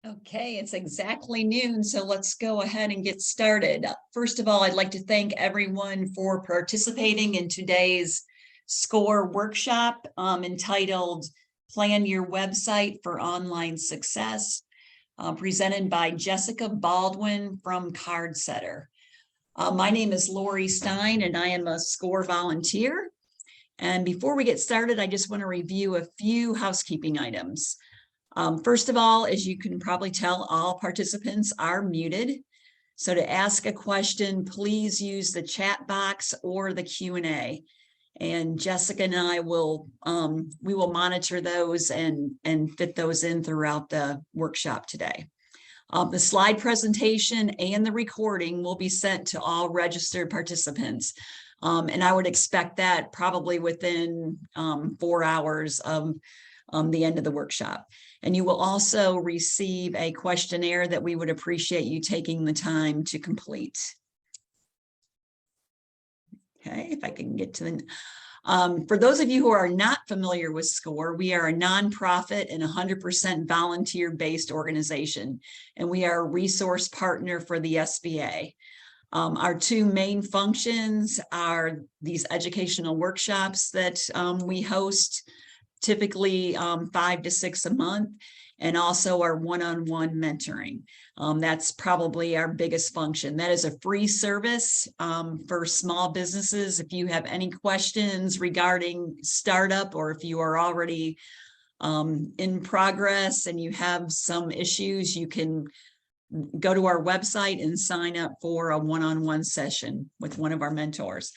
Okay, it's exactly noon, so let's go ahead and get started. First of all, I'd like to thank everyone for participating in today's SCORE workshop entitled Plan Your Website for Online Success, presented by Jessica Baldwin from Cardsetter. My name is Lori Stein, and I am a SCORE volunteer. And before we get started, I just want to review a few housekeeping items. First of all, as you can probably tell, all participants are muted. So to ask a question, please use the chat box or the Q&A. And Jessica and I will we will monitor those and fit those in throughout the workshop today. The slide presentation and the recording will be sent to all registered participants. And I would expect that probably within 4 hours of the end of the workshop. And you will also receive a questionnaire that we would appreciate you taking the time to complete. Okay, if I can get to the... for those of you who are not familiar with SCORE, we are a nonprofit and 100% volunteer-based organization, and we are a resource partner for the SBA. Our two main functions are these educational workshops that we host, typically 5 to 6 a month, and also our one-on-one mentoring. That's probably our biggest function. That is a free service for small businesses. If you have any questions regarding startup, or if you are already in progress and you have some issues, you can go to our website and sign up for a one-on-one session with one of our mentors.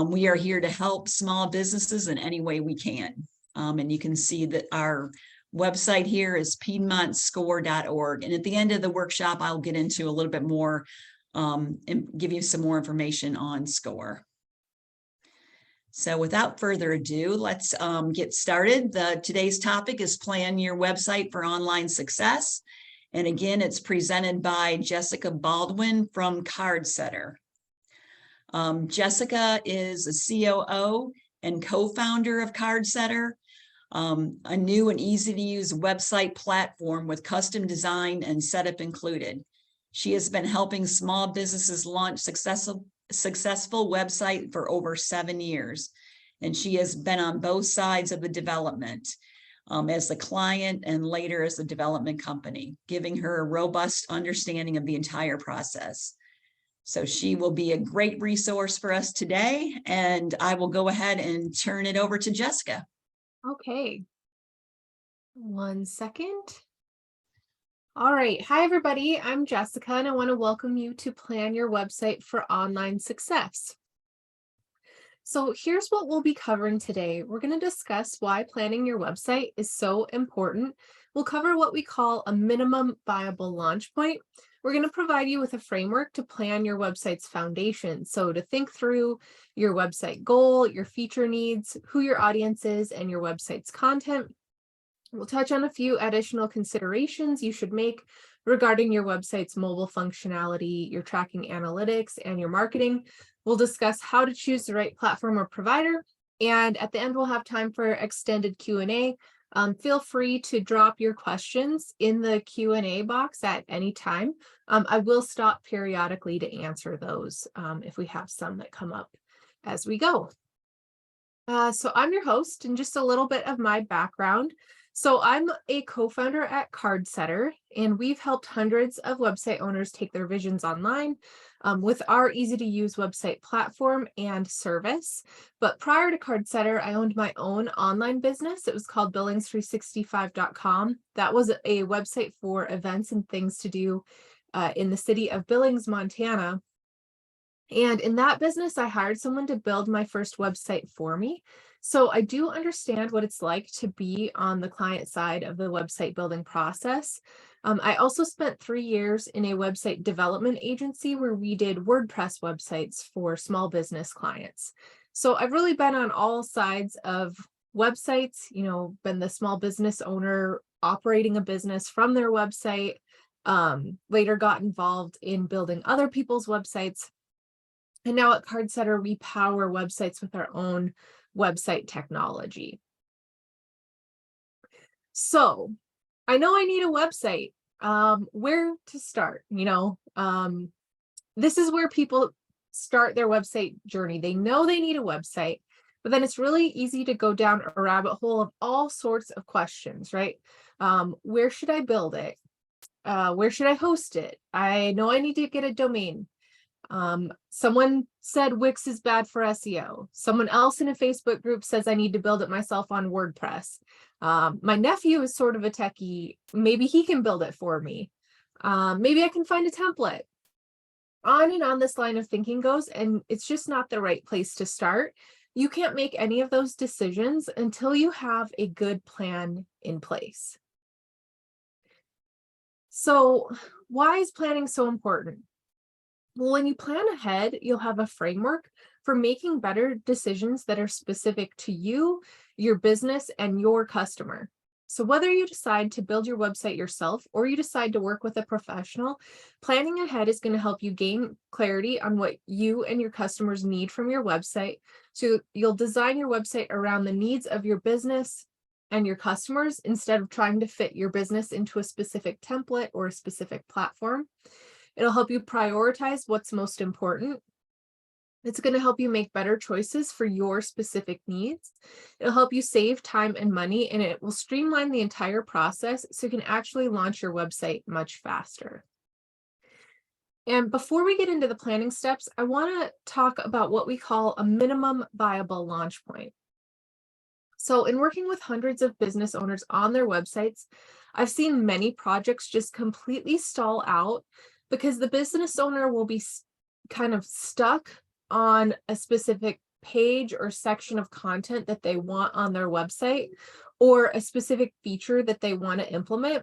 We are here to help small businesses in any way we can. And you can see that our website here is piedmontscore.org. And at the end of the workshop, I'll get into a little bit more and give you some more information on SCORE. So without further ado, let's get started. Today's topic is Plan Your Website for Online Success. And again, it's presented by Jessica Baldwin from Cardsetter. Jessica is a COO and co-founder of Cardsetter, a new and easy to use website platform with custom design and setup included. She has been helping small businesses launch successful website for over 7 years. And she has been on both sides of the development as the client and later as the development company, giving her a robust understanding of the entire process. So she will be a great resource for us today, and I will go ahead and turn it over to Jessica. Okay. 1 second. All right. Hi, everybody. I'm Jessica, and I want to welcome you to Plan Your Website for Online Success. So here's what we'll be covering today. We're going to discuss why planning your website is so important. We'll cover what we call a minimum viable launch point. We're going to provide you with a framework to plan your website's foundation. So to think through your website goal, your feature needs, who your audience is, and your website's content. We'll touch on a few additional considerations you should make regarding your website's mobile functionality, your tracking analytics, and your marketing. We'll discuss how to choose the right platform or provider. And at the end, we'll have time for extended Q&A. Feel free to drop your questions in the Q&A box at any time. I will stop periodically to answer those if we have some that come up as we go. So I'm your host, and just a little bit of my background. So I'm a co-founder at Cardsetter, and we've helped hundreds of website owners take their visions online with our easy-to-use website platform and service. But prior to Cardsetter, I owned my own online business. It was called Billings365.com. That was a website for events and things to do in the city of Billings, Montana. And in that business, I hired someone to build my first website for me. So I do understand what it's like to be on the client side of the website building process. I also spent 3 years in a website development agency where we did WordPress websites for small business clients. So I've really been on all sides of websites, been the small business owner operating a business from their website, later got involved in building other people's websites. And now at Cardsetter, we power websites with our own website technology. So I know I need a website. where to start, this is where people start their website journey. They know they need a website, but then it's really easy to go down a rabbit hole of all sorts of questions, right? Where should I build it? Where should I host it? I know I need to get a domain. Someone said Wix is bad for SEO. Someone else in a Facebook group says I need to build it myself on WordPress. My nephew is sort of a techie. Maybe he can build it for me. Maybe I can find a template. On and on this line of thinking goes, and it's just not the right place to start. You can't make any of those decisions until you have a good plan in place. So why is planning so important? Well, when you plan ahead, you'll have a framework for making better decisions that are specific to you, your business, and your customer. So whether you decide to build your website yourself or you decide to work with a professional, planning ahead is going to help you gain clarity on what you and your customers need from your website. So you'll design your website around the needs of your business and your customers instead of trying to fit your business into a specific template or a specific platform. It'll help you prioritize what's most important. It's going to help you make better choices for your specific needs. It'll help you save time and money, and it will streamline the entire process so you can actually launch your website much faster. And before we get into the planning steps, I want to talk about what we call a minimum viable launch point. So in working with hundreds of business owners on their websites, I've seen many projects just completely stall out because the business owner will be kind of stuck on a specific page or section of content that they want on their website or a specific feature that they want to implement,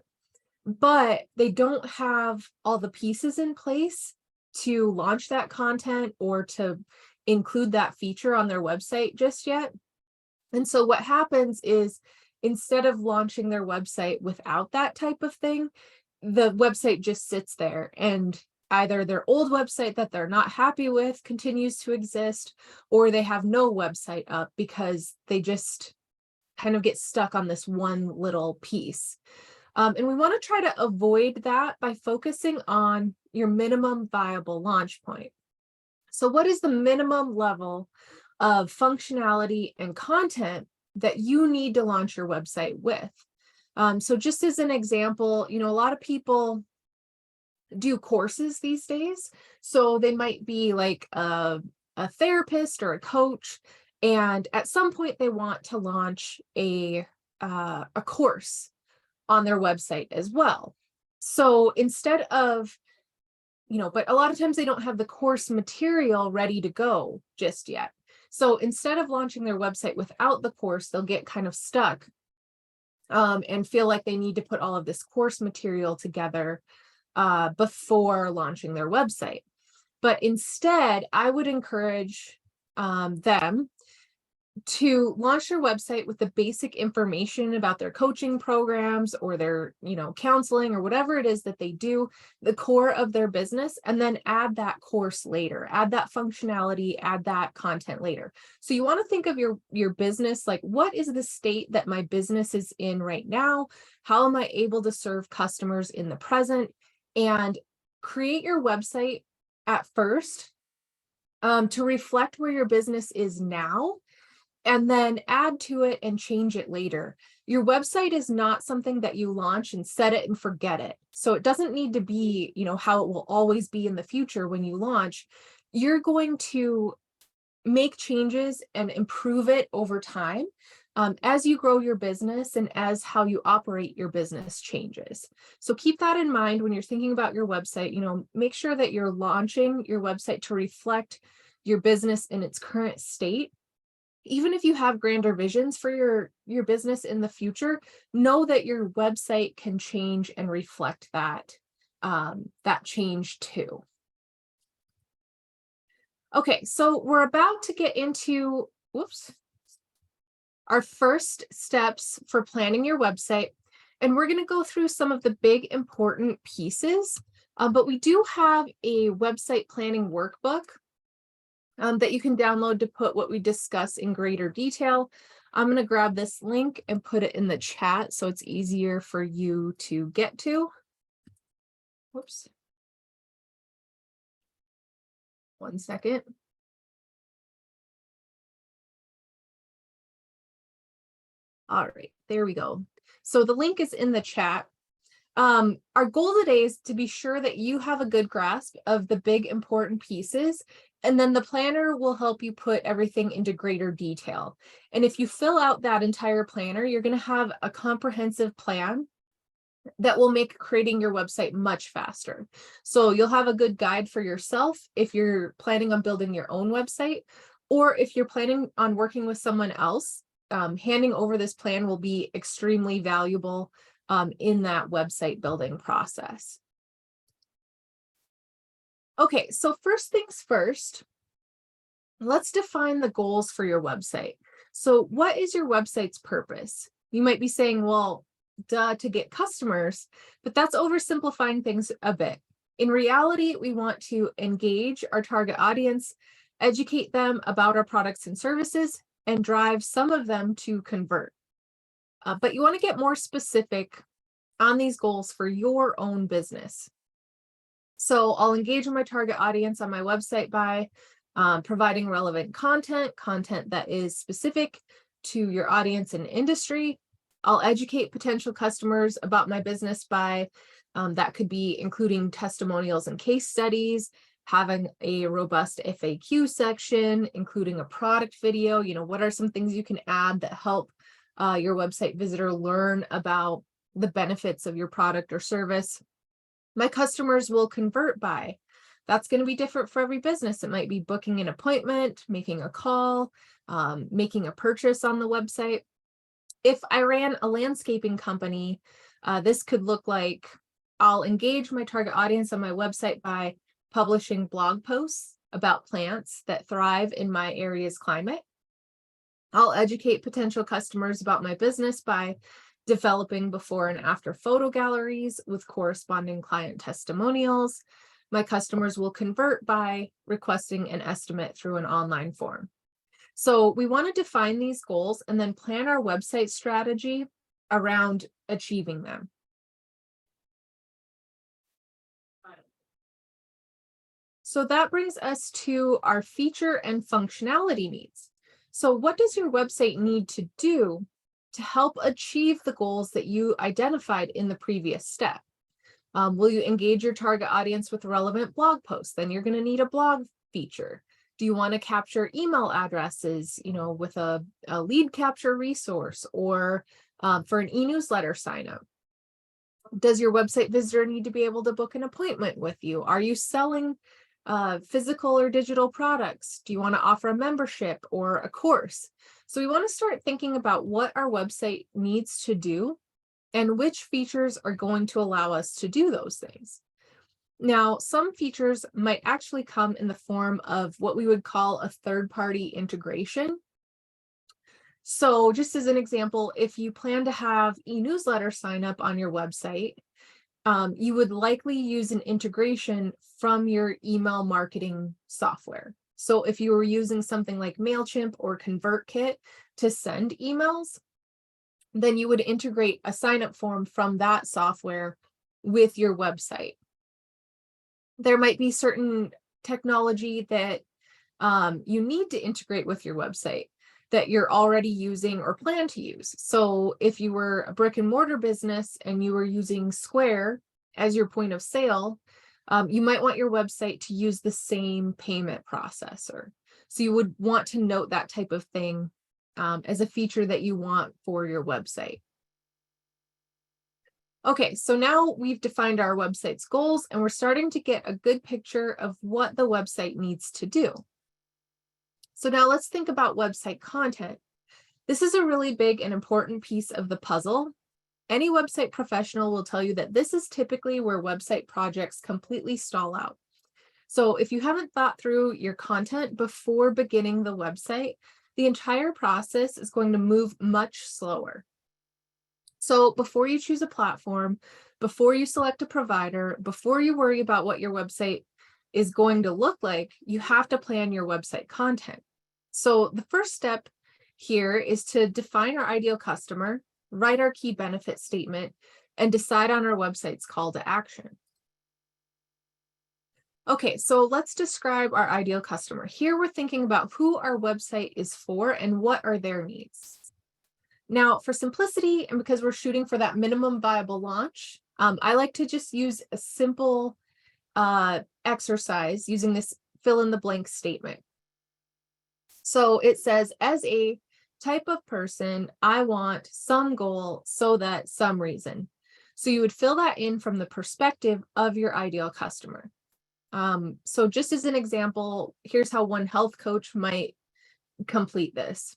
but they don't have all the pieces in place to launch that content or to include that feature on their website just yet. And so what happens is instead of launching their website without that type of thing, the website just sits there and either their old website that they're not happy with continues to exist, or they have no website up because they just kind of get stuck on this one little piece. And we want to try to avoid that by focusing on your minimum viable launch point. So what is the minimum level of functionality and content that you need to launch your website with? So just as an example, a lot of people do courses these days. So they might be like a therapist or a coach, and at some point they want to launch a course on their website as well. So instead of, but a lot of times they don't have the course material ready to go just yet. So instead of launching their website without the course, they'll get kind of stuck and feel like they need to put all of this course material together before launching their website. But instead, I would encourage them to launch their website with the basic information about their coaching programs or their, counseling or whatever it is that they do, the core of their business, and then add that course later, add that functionality, add that content later. So you want to think of your business like, what is the state that my business is in right now? How am I able to serve customers in the present? And create your website at first to reflect where your business is now, and then add to it and change it later. Your website is not something that you launch and set it and forget it. So it doesn't need to be, how it will always be in the future when you launch. You're going to make changes and improve it over time as you grow your business and as how you operate your business changes. So keep that in mind when you're thinking about your website. Make sure that you're launching your website to reflect your business in its current state. Even if you have grander visions for your business in the future, know that your website can change and reflect that change too. Okay, so we're about to get into, our first steps for planning your website. And we're going to go through some of the big important pieces, but we do have a website planning workbook that you can download to put what we discuss in greater detail. I'm going to grab this link and put it in the chat so it's easier for you to get to. Whoops. 1 second. All right, there we go. So the link is in the chat. Our goal today is to be sure that you have a good grasp of the big important pieces, and then the planner will help you put everything into greater detail. And if you fill out that entire planner, you're going to have a comprehensive plan that will make creating your website much faster. So you'll have a good guide for yourself if you're planning on building your own website, or if you're planning on working with someone else, handing over this plan will be extremely valuable in that website building process. Okay, so first things first, let's define the goals for your website. So what is your website's purpose? You might be saying, well, duh, to get customers, but that's oversimplifying things a bit. In reality, we want to engage our target audience, educate them about our products and services, and drive some of them to convert. But you want to get more specific on these goals for your own business. So I'll engage my target audience on my website by providing relevant content that is specific to your audience and industry. I'll educate potential customers about my business by, that could be including testimonials and case studies, having a robust FAQ section, including a product video. You know, what are some things you can add that help your website visitor learn about the benefits of your product or service? My customers will convert by. That's going to be different for every business. It might be booking an appointment, making a call, making a purchase on the website. If I ran a landscaping company, this could look like I'll engage my target audience on my website by publishing blog posts about plants that thrive in my area's climate. I'll educate potential customers about my business by developing before and after photo galleries with corresponding client testimonials. My customers will convert by requesting an estimate through an online form. So we want to define these goals and then plan our website strategy around achieving them. So that brings us to our feature and functionality needs. So what does your website need to do to help achieve the goals that you identified in the previous step? Will you engage your target audience with relevant blog posts? Then you're going to need a blog feature. Do you want to capture email addresses, you know, with a lead capture resource, or for an e-newsletter sign up? Does your website visitor need to be able to book an appointment with you? Are you selling physical or digital products? Do you want to offer a membership or a course? So we want to start thinking about what our website needs to do and which features are going to allow us to do those things. Now, some features might actually come in the form of what we would call a third-party integration. So just as an example, if you plan to have e-newsletter sign up on your website, you would likely use an integration from your email marketing software. So if you were using something like MailChimp or ConvertKit to send emails, then you would integrate a sign-up form from that software with your website. There might be certain technology that you need to integrate with your website that you're already using or plan to use. So if you were a brick and mortar business and you were using Square as your point of sale, you might want your website to use the same payment processor. So you would want to note that type of thing as a feature that you want for your website. Okay, so now we've defined our website's goals and we're starting to get a good picture of what the website needs to do. So now let's think about website content. This is a really big and important piece of the puzzle. Any website professional will tell you that this is typically where website projects completely stall out. So if you haven't thought through your content before beginning the website, the entire process is going to move much slower. So before you choose a platform, before you select a provider, before you worry about what your website is going to look like, you have to plan your website content. So the first step here is to define our ideal customer, write our key benefit statement, and decide on our website's call to action. Okay, so let's describe our ideal customer. Here we're thinking about who our website is for and what are their needs. Now, for simplicity, and because we're shooting for that minimum viable launch, I like to just use a simple exercise using this fill in the blank statement. So it says, as a type of person, I want some goal so that some reason. So you would fill that in from the perspective of your ideal customer. So just as an example, here's how one health coach might complete this.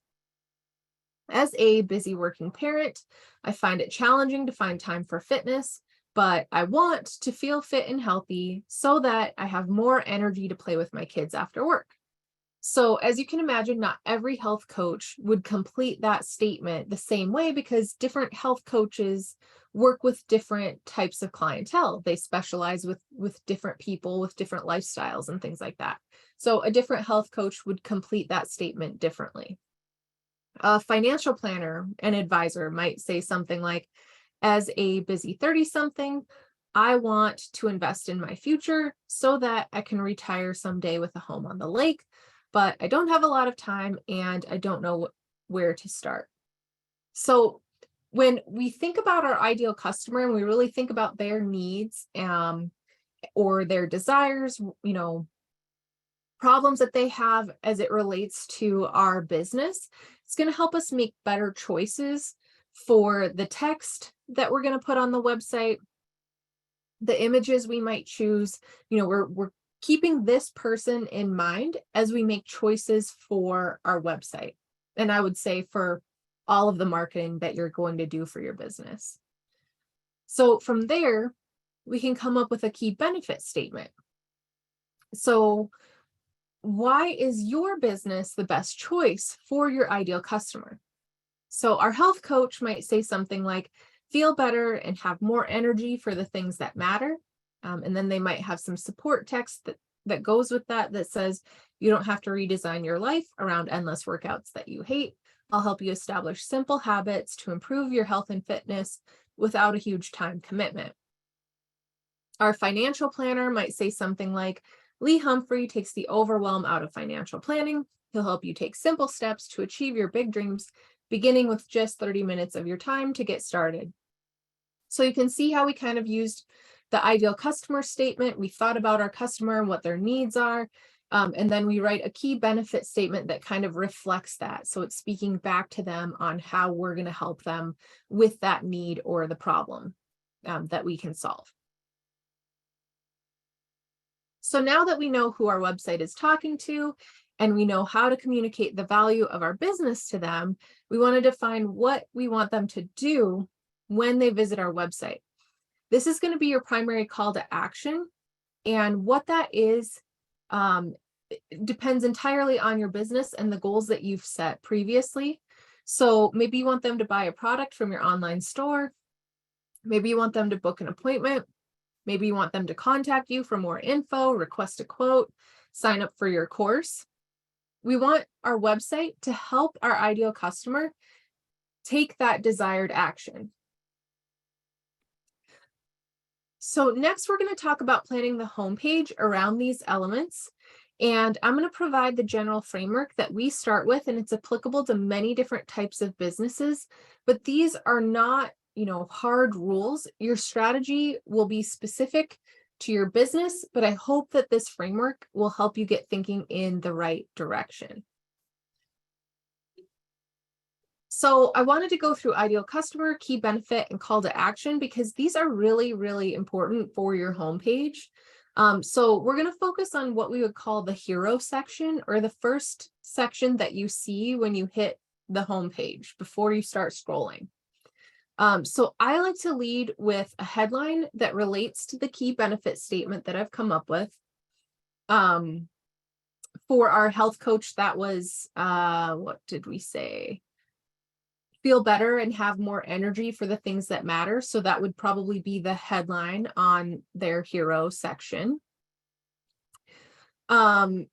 As a busy working parent, I find it challenging to find time for fitness, but I want to feel fit and healthy so that I have more energy to play with my kids after work. So, as you can imagine, not every health coach would complete that statement the same way because different health coaches work with different types of clientele. They specialize with different people with different lifestyles and things like that. So, a different health coach would complete that statement differently. A financial planner and advisor might say something like, as a busy 30-something, I want to invest in my future so that I can retire someday with a home on the lake, but I don't have a lot of time and I don't know where to start. So when we think about our ideal customer and we really think about their needs or their desires, problems that they have as it relates to our business, it's going to help us make better choices for the text that we're going to put on the website, the images we might choose. We're keeping this person in mind as we make choices for our website. And I would say for all of the marketing that you're going to do for your business. So from there, we can come up with a key benefit statement. So why is your business the best choice for your ideal customer? So our health coach might say something like, feel better and have more energy for the things that matter. And then they might have some support text that goes with that says, you don't have to redesign your life around endless workouts that you hate. I'll help you establish simple habits to improve your health and fitness without a huge time commitment. Our financial planner might say something like, Lee Humphrey takes the overwhelm out of financial planning. He'll help you take simple steps to achieve your big dreams, beginning with just 30 minutes of your time to get started. So you can see how we kind of used the ideal customer statement. We thought about our customer and what their needs are. And then we write a key benefit statement that kind of reflects that. So it's speaking back to them on how we're going to help them with that need or the problem that we can solve. So now that we know who our website is talking to and we know how to communicate the value of our business to them, we want to define what we want them to do when they visit our website. This is going to be your primary call to action. And what that is depends entirely on your business and the goals that you've set previously. So maybe you want them to buy a product from your online store. Maybe you want them to book an appointment. Maybe you want them to contact you for more info, request a quote, sign up for your course. We want our website to help our ideal customer take that desired action. So next, we're going to talk about planning the homepage around these elements. And I'm going to provide the general framework that we start with, and it's applicable to many different types of businesses, but these are not hard rules. Your strategy will be specific to your business, but I hope that this framework will help you get thinking in the right direction. So I wanted to go through ideal customer, key benefit, and call to action because these are really, really important for your homepage. So we're going to focus on what we would call the hero section, or the first section that you see when you hit the homepage before you start scrolling. So I like to lead with a headline that relates to the key benefit statement that I've come up with. For our health coach, that was, what did we say? Feel better and have more energy for the things that matter. So that would probably be the headline on their hero section. And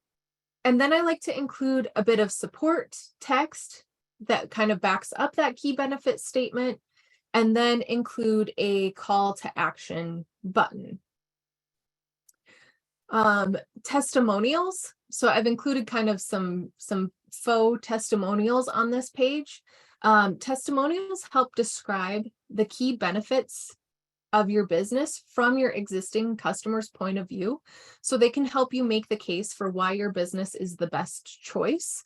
then I like to include a bit of support text that kind of backs up that key benefit statement, and then include a call to action button. Testimonials. So I've included kind of some faux testimonials on this page. Testimonials help describe the key benefits of your business from your existing customer's point of view. So they can help you make the case for why your business is the best choice.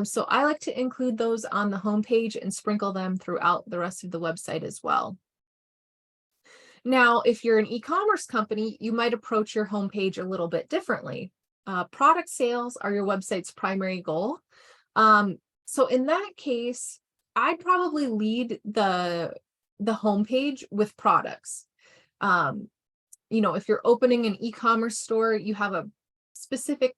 So I like to include those on the homepage and sprinkle them throughout the rest of the website as well. Now, if you're an e-commerce company, you might approach your homepage a little bit differently. Product sales are your website's primary goal. So in that case, I'd probably lead the homepage with products. If you're opening an e-commerce store, you have a specific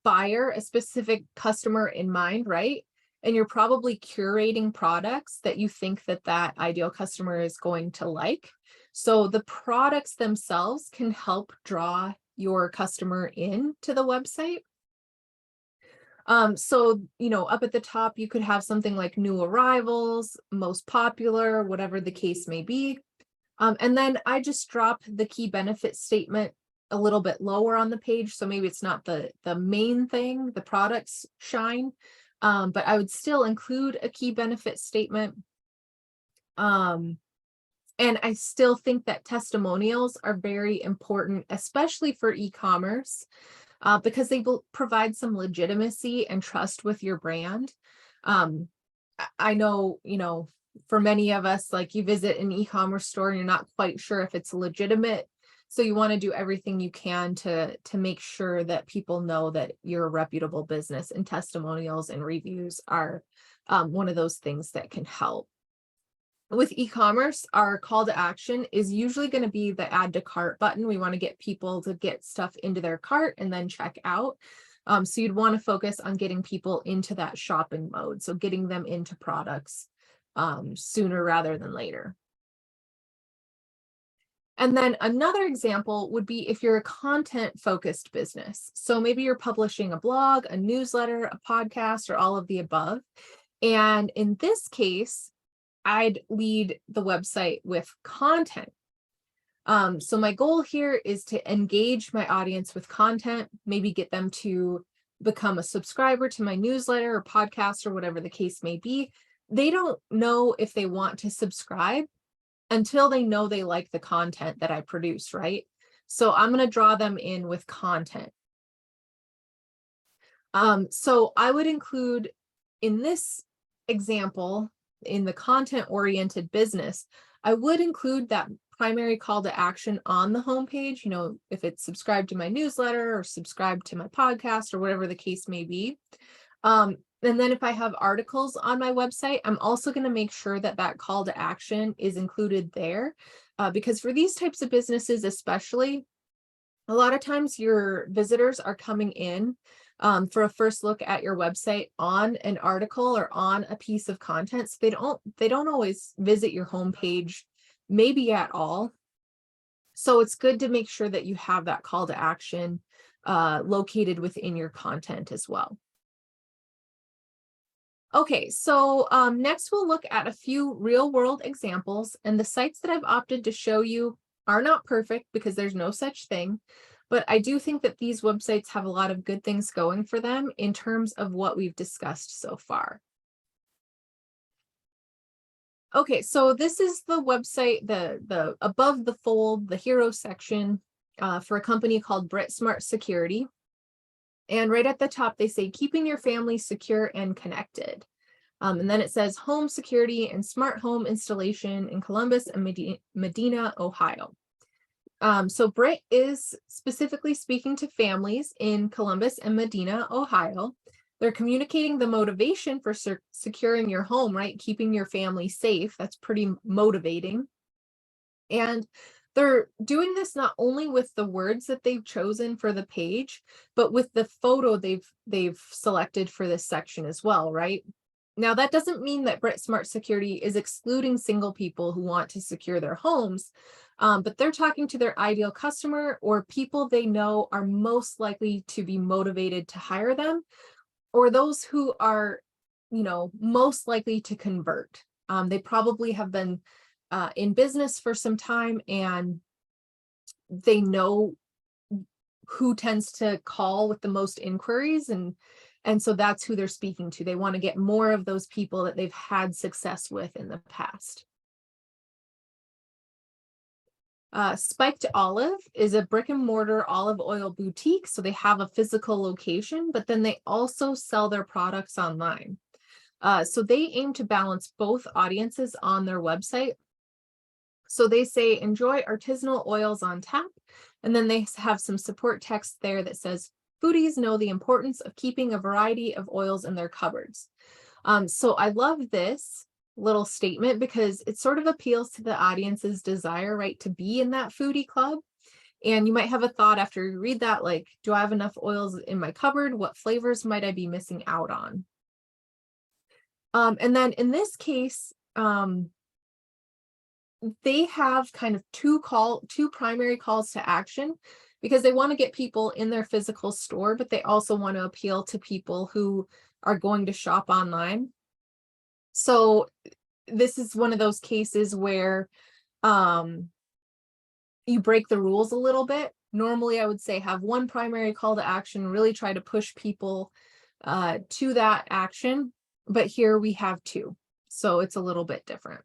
buyer, a specific customer in mind, right? And you're probably curating products that you think that ideal customer is going to like. So the products themselves can help draw your customer in to the website. Up at the top, you could have something like new arrivals, most popular, whatever the case may be. And then I just drop the key benefit statement a little bit lower on the page. So maybe it's not the main thing, the products shine, but I would still include a key benefit statement. And I still think that testimonials are very important, especially for e-commerce, because they provide some legitimacy and trust with your brand. I know, for many of us, like you visit an e-commerce store and you're not quite sure if it's legitimate. So you want to do everything you can to make sure that people know that you're a reputable business, and testimonials and reviews are one of those things that can help. With e-commerce, our call to action is usually going to be the add to cart button. We want to get people to get stuff into their cart and then check out. So you'd want to focus on getting people into that shopping mode. So getting them into products sooner rather than later. And then another example would be if you're a content focused business. So maybe you're publishing a blog, a newsletter, a podcast, or all of the above. And in this case, I'd lead the website with content. So my goal here is to engage my audience with content, maybe get them to become a subscriber to my newsletter or podcast or whatever the case may be. They don't know if they want to subscribe until they know they like the content that I produce, right? So I'm going to draw them in with content. So I would include in this example, in the content-oriented business, I would include that primary call to action on the homepage, if it's subscribe to my newsletter or subscribe to my podcast or whatever the case may be. And then if I have articles on my website, I'm also going to make sure that call to action is included there, because for these types of businesses, especially, a lot of times your visitors are coming in for a first look at your website on an article or on a piece of content. So they don't always visit your homepage, maybe at all. So it's good to make sure that you have that call to action located within your content as well. Okay, so next we'll look at a few real world examples, and the sites that I've opted to show you are not perfect because there's no such thing. But I do think that these websites have a lot of good things going for them in terms of what we've discussed so far. Okay, so this is the website, the above the fold, the hero section for a company called BritSmart Security. And right at the top, they say, keeping your family secure and connected. And then it says home security and smart home installation in Columbus and Medina, Ohio. So Brit is specifically speaking to families in Columbus and Medina, Ohio. They're communicating the motivation for securing your home, right? Keeping your family safe. That's pretty motivating. And they're doing this not only with the words that they've chosen for the page, but with the photo they've selected for this section as well, right? Now, that doesn't mean that BritSmart Security is excluding single people who want to secure their homes, but they're talking to their ideal customer or people they know are most likely to be motivated to hire them, or those who are, most likely to convert. They probably have been in business for some time and they know who tends to call with the most inquiries, and so that's who they're speaking to. They want to get more of those people that they've had success with in the past. Spiked Olive is a brick and mortar olive oil boutique. So they have a physical location, but then they also sell their products online. So they aim to balance both audiences on their website. So they say, enjoy artisanal oils on tap. And then they have some support text there that says, foodies know the importance of keeping a variety of oils in their cupboards. So I love this little statement because it sort of appeals to the audience's desire, right, to be in that foodie club. And you might have a thought after you read that, like, do I have enough oils in my cupboard? What flavors might I be missing out on? And then in this case, they have kind of two primary calls to action, because they want to get people in their physical store, but they also want to appeal to people who are going to shop online. So this is one of those cases where you break the rules a little bit. Normally, I would say have one primary call to action, really try to push people to that action. But here we have two, so it's a little bit different.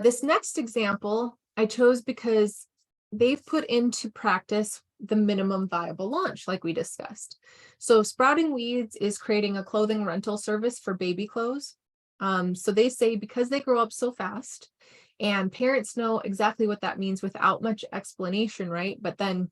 This next example I chose because they've put into practice the minimum viable launch, like we discussed. So Sprouting Weeds is creating a clothing rental service for baby clothes. So they say because they grow up so fast and parents know exactly what that means without much explanation, right? But then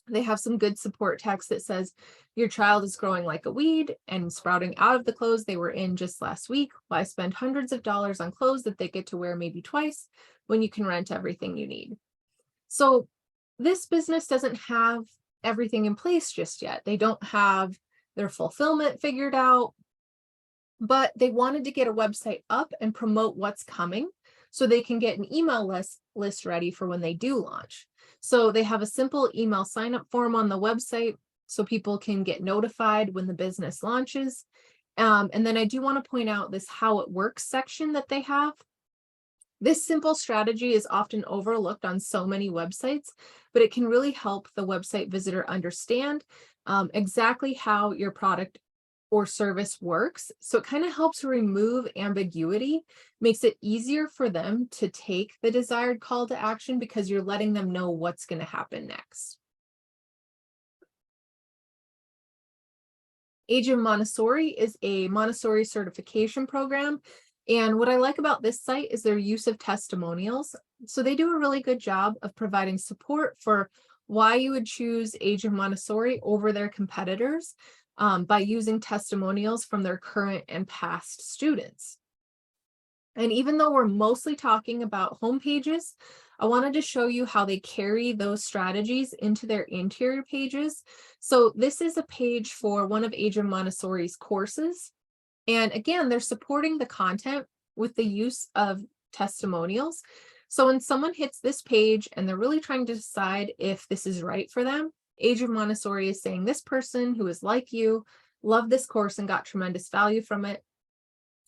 they have some good support text that says your child is growing like a weed and sprouting out of the clothes they were in just last week. Why spend hundreds of dollars on clothes that they get to wear maybe twice when you can rent everything you need? So this business doesn't have everything in place just yet. They don't have their fulfillment figured out, but they wanted to get a website up and promote what's coming so they can get an email list ready for when they do launch. So they have a simple email sign-up form on the website so people can get notified when the business launches. And then I do want to point out this how it works section that they have. This simple strategy is often overlooked on so many websites, but it can really help the website visitor understand exactly how your product or service works. So it kind of helps remove ambiguity, makes it easier for them to take the desired call to action because you're letting them know what's going to happen next. Age of Montessori is a Montessori certification program. And what I like about this site is their use of testimonials. So they do a really good job of providing support for why you would choose Age of Montessori over their competitors by using testimonials from their current and past students. And even though we're mostly talking about home pages, I wanted to show you how they carry those strategies into their interior pages. So this is a page for one of Age of Montessori's courses. And again, they're supporting the content with the use of testimonials. So when someone hits this page and they're really trying to decide if this is right for them, Age of Montessori is saying this person who is like you, loved this course and got tremendous value from it.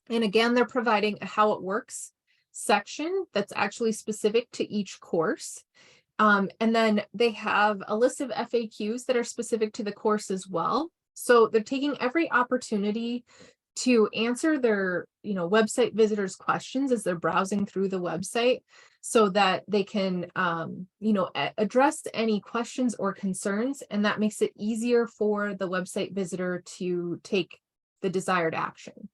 And again, they're providing a how it works section that's actually specific to each course. And then they have a list of FAQs that are specific to the course as well. So they're taking every opportunity to answer their, website visitors' questions as they're browsing through the website so that they can, address any questions or concerns. And that makes it easier for the website visitor to take the desired action.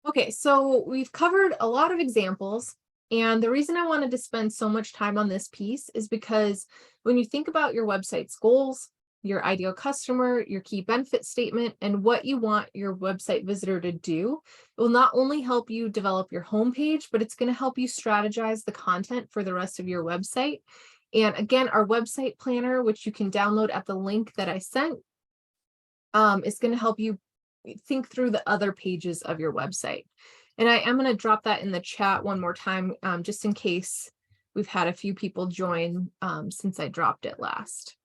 Okay, so we've covered a lot of examples, and the reason I wanted to spend so much time on this piece is because when you think about your website's goals, your ideal customer, your key benefit statement, and what you want your website visitor to do, it will not only help you develop your homepage, but it's going to help you strategize the content for the rest of your website. And again, our website planner, which you can download at the link that I sent, is going to help you think through the other pages of your website. And I am going to drop that in the chat one more time, just in case we've had a few people join since I dropped it last.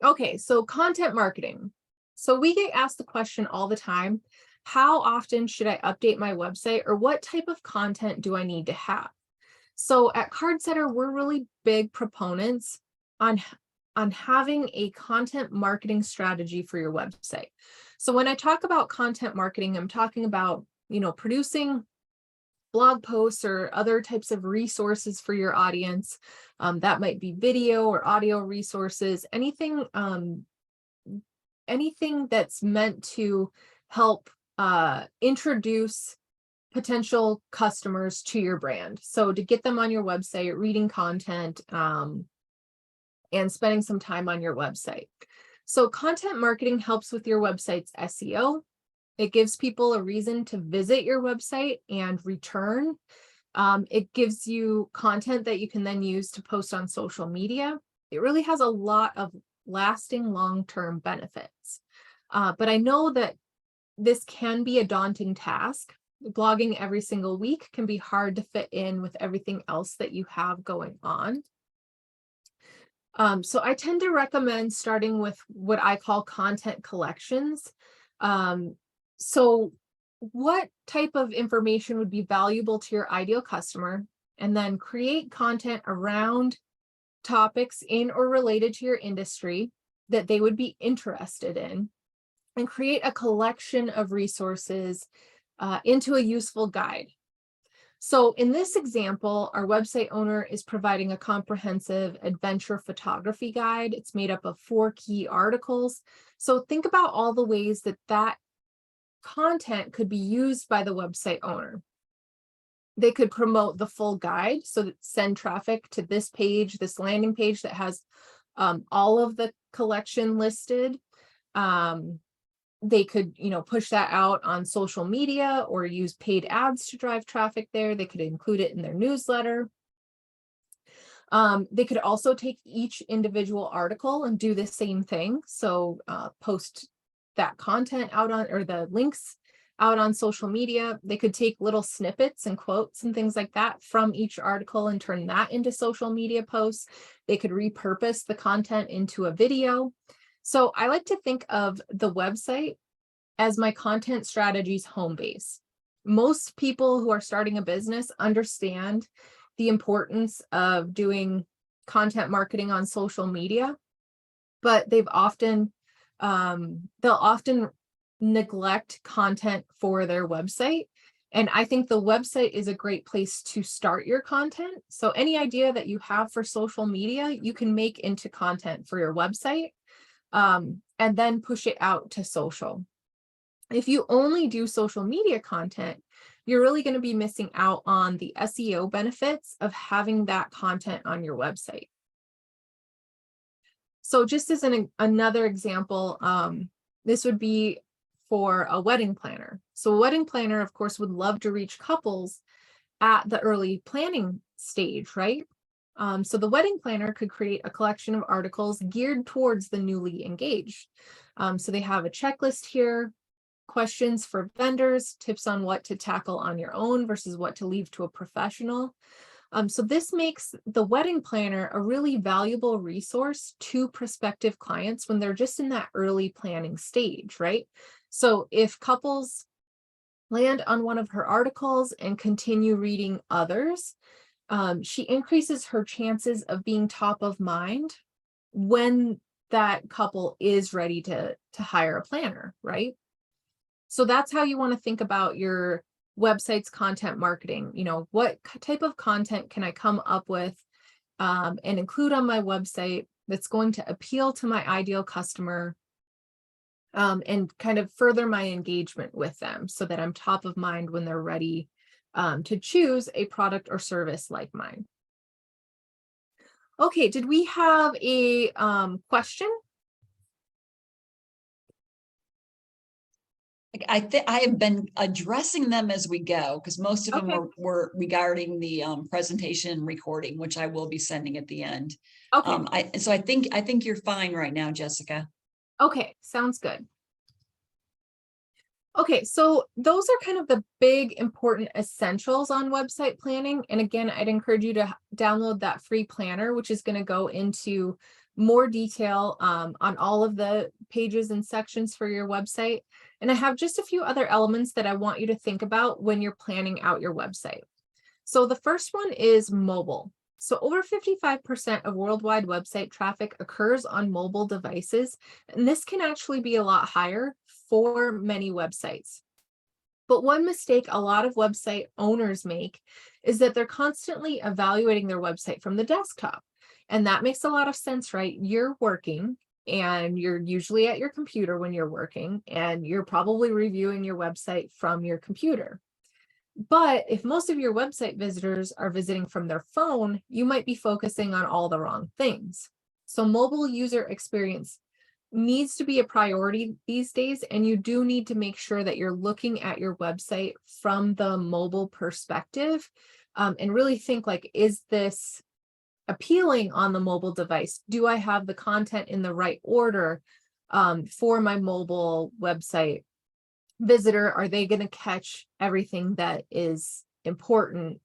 Okay, so content marketing. So we get asked the question all the time, how often should I update my website, or what type of content do I need to have? So at CardCenter, we're really big proponents on having a content marketing strategy for your website. So when I talk about content marketing, I'm talking about, producing blog posts or other types of resources for your audience. That might be video or audio resources, anything that's meant to help introduce potential customers to your brand. So to get them on your website, reading content, and spending some time on your website. So content marketing helps with your website's SEO. It gives people a reason to visit your website and return. It gives you content that you can then use to post on social media. It really has a lot of lasting long-term benefits. But I know that this can be a daunting task. Blogging every single week can be hard to fit in with everything else that you have going on. So I tend to recommend starting with what I call content collections. So what type of information would be valuable to your ideal customer, and then create content around topics in or related to your industry that they would be interested in, and create a collection of resources into a useful guide. So in this example, our website owner is providing a comprehensive adventure photography guide. It's made up of 4 key articles. So think about all the ways that content could be used by the website owner. They could promote the full guide, so that send traffic to this page, this landing page that has all of the collection listed. They could, push that out on social media or use paid ads to drive traffic there. They could include it in their newsletter. They could also take each individual article and do the same thing. So post that content out on, or the links out on social media. They could take little snippets and quotes and things like that from each article and turn that into social media posts. They could repurpose the content into a video. So I like to think of the website as my content strategy's home base. Most people who are starting a business understand the importance of doing content marketing on social media, but they'll often neglect content for their website. And I think the website is a great place to start your content. So any idea that you have for social media, you can make into content for your website. And then push it out to social. If you only do social media content, you're really going to be missing out on the SEO benefits of having that content on your website. So just as another example, this would be for a wedding planner. So a wedding planner, of course, would love to reach couples at the early planning stage, right? So the wedding planner could create a collection of articles geared towards the newly engaged. So they have a checklist here, questions for vendors, tips on what to tackle on your own versus what to leave to a professional. So this makes the wedding planner a really valuable resource to prospective clients when they're just in that early planning stage, right? So if couples land on one of her articles and continue reading others, she increases her chances of being top of mind when that couple is ready to hire a planner, right? So that's how you want to think about your website's content marketing. What type of content can I come up with and include on my website that's going to appeal to my ideal customer and kind of further my engagement with them so that I'm top of mind when they're ready to choose a product or service like mine. Okay, did we have a question? I have been addressing them as we go, because most of them Okay. were regarding the presentation recording, which I will be sending at the end. Okay. So I think you're fine right now, Jessica. Okay, sounds good. Okay, so those are kind of the big important essentials on website planning. And again, I'd encourage you to download that free planner, which is going to go into more detail on all of the pages and sections for your website. And I have just a few other elements that I want you to think about when you're planning out your website. So the first one is mobile. So over 55% of worldwide website traffic occurs on mobile devices, and this can actually be a lot higher for many websites. But one mistake a lot of website owners make is that they're constantly evaluating their website from the desktop. And that makes a lot of sense, right? You're working and you're usually at your computer when you're working, and you're probably reviewing your website from your computer. But if most of your website visitors are visiting from their phone, you might be focusing on all the wrong things. So mobile user experience needs to be a priority these days, and you do need to make sure that you're looking at your website from the mobile perspective, and really think like, is this appealing on the mobile device? Do I have the content in the right order for my mobile website visitor? Are they going to catch everything that is important,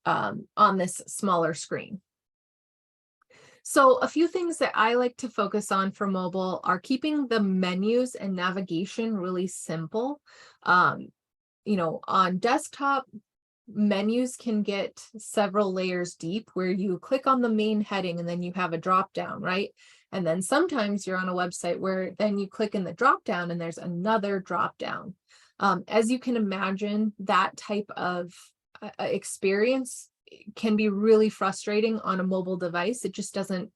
on this smaller screen? So a few things that I like to focus on for mobile are keeping the menus and navigation really simple. On desktop, menus can get several layers deep, where you click on the main heading and then you have a drop down, right? And then sometimes you're on a website where then you click in the drop down and there's another drop down. As you can imagine, that type of experience can be really frustrating on a mobile device. It just doesn't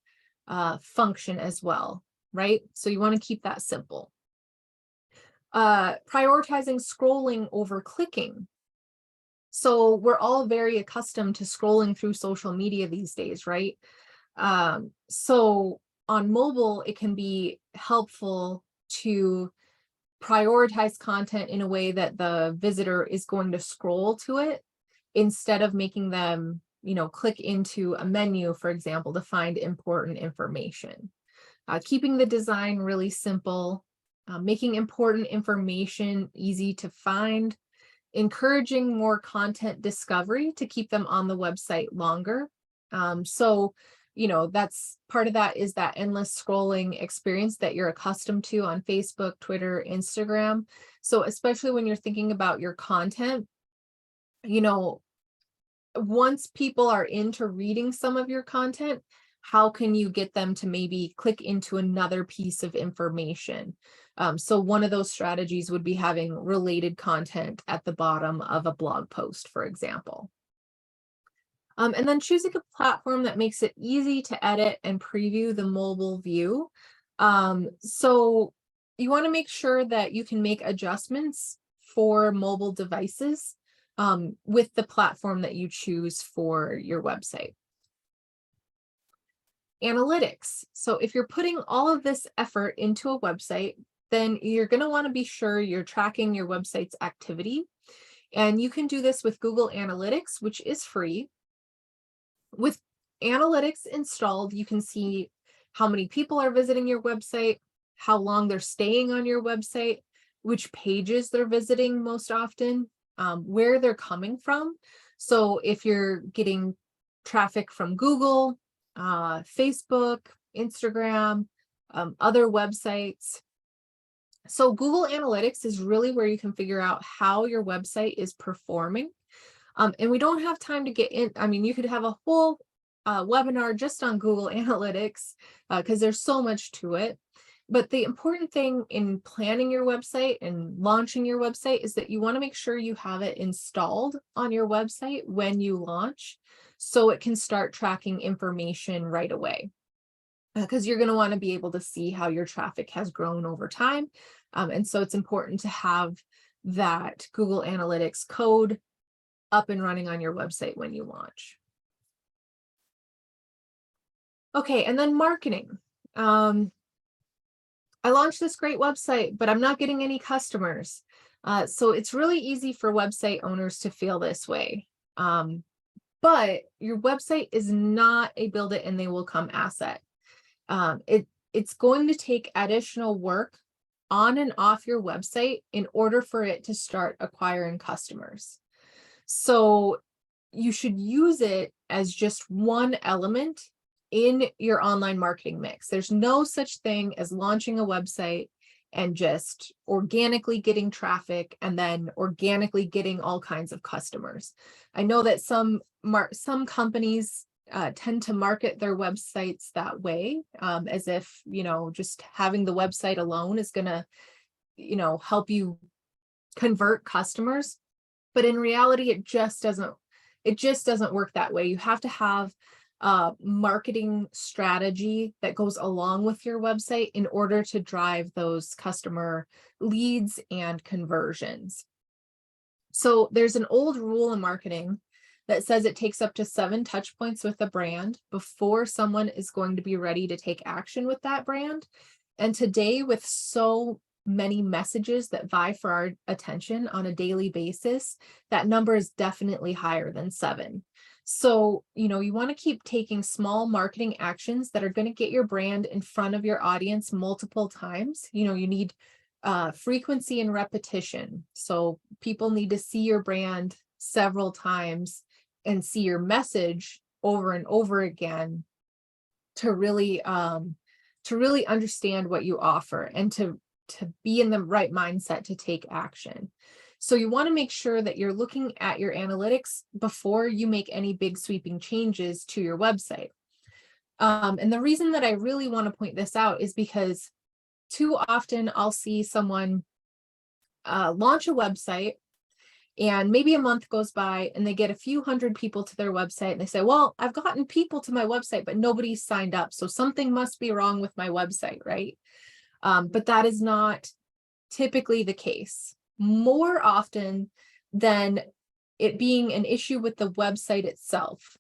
function as well, right? So you want to keep that simple. Prioritizing scrolling over clicking. So we're all very accustomed to scrolling through social media these days, right? So on mobile, it can be helpful to prioritize content in a way that the visitor is going to scroll to it instead of making them, click into a menu, for example, to find important information. Keeping the design really simple, making important information easy to find, encouraging more content discovery to keep them on the website longer. That's part of that, is that endless scrolling experience that you're accustomed to on Facebook, Twitter, Instagram. So especially when you're thinking about your content, once people are into reading some of your content, how can you get them to maybe click into another piece of information? So one of those strategies would be having related content at the bottom of a blog post, for example. And then choosing a platform that makes it easy to edit and preview the mobile view. So you want to make sure that you can make adjustments for mobile devices with the platform that you choose for your website. Analytics. So if you're putting all of this effort into a website, then you're going to want to be sure you're tracking your website's activity. And you can do this with Google Analytics, which is free. With Analytics installed, you can see how many people are visiting your website, how long they're staying on your website, which pages they're visiting most often, where they're coming from. So if you're getting traffic from Google, Facebook, Instagram, other websites. So Google Analytics is really where you can figure out how your website is performing. And we don't have time to get in. I mean, you could have a whole webinar just on Google Analytics because there's so much to it. But the important thing in planning your website and launching your website is that you want to make sure you have it installed on your website when you launch, so it can start tracking information right away. Because you're going to want to be able to see how your traffic has grown over time. And so it's important to have that Google Analytics code up and running on your website when you launch. Okay, and then marketing. I launched this great website, but I'm not getting any customers. So it's really easy for website owners to feel this way. But your website is not a build it and they will come asset. It's going to take additional work on and off your website in order for it to start acquiring customers. So you should use it as just one element in your online marketing mix. There's no such thing as launching a website and just organically getting traffic and then organically getting all kinds of customers. I know that some companies tend to market their websites that way, as if, just having the website alone is going to, help you convert customers. But in reality, it just doesn't work that way. You have to have a marketing strategy that goes along with your website in order to drive those customer leads and conversions. So there's an old rule in marketing that says it takes up to 7 touch points with a brand before someone is going to be ready to take action with that brand. And today, with so many messages that vie for our attention on a daily basis, that number is definitely higher than 7. So, you want to keep taking small marketing actions that are going to get your brand in front of your audience multiple times. You need frequency and repetition. So people need to see your brand several times and see your message over and over again to really understand what you offer and to be in the right mindset to take action. So you want to make sure that you're looking at your analytics before you make any big sweeping changes to your website. And the reason that I really want to point this out is because too often I'll see someone launch a website and maybe a month goes by and they get a few hundred people to their website and they say, well, I've gotten people to my website, but nobody's signed up. So something must be wrong with my website, right? But that is not typically the case. More often than it being an issue with the website itself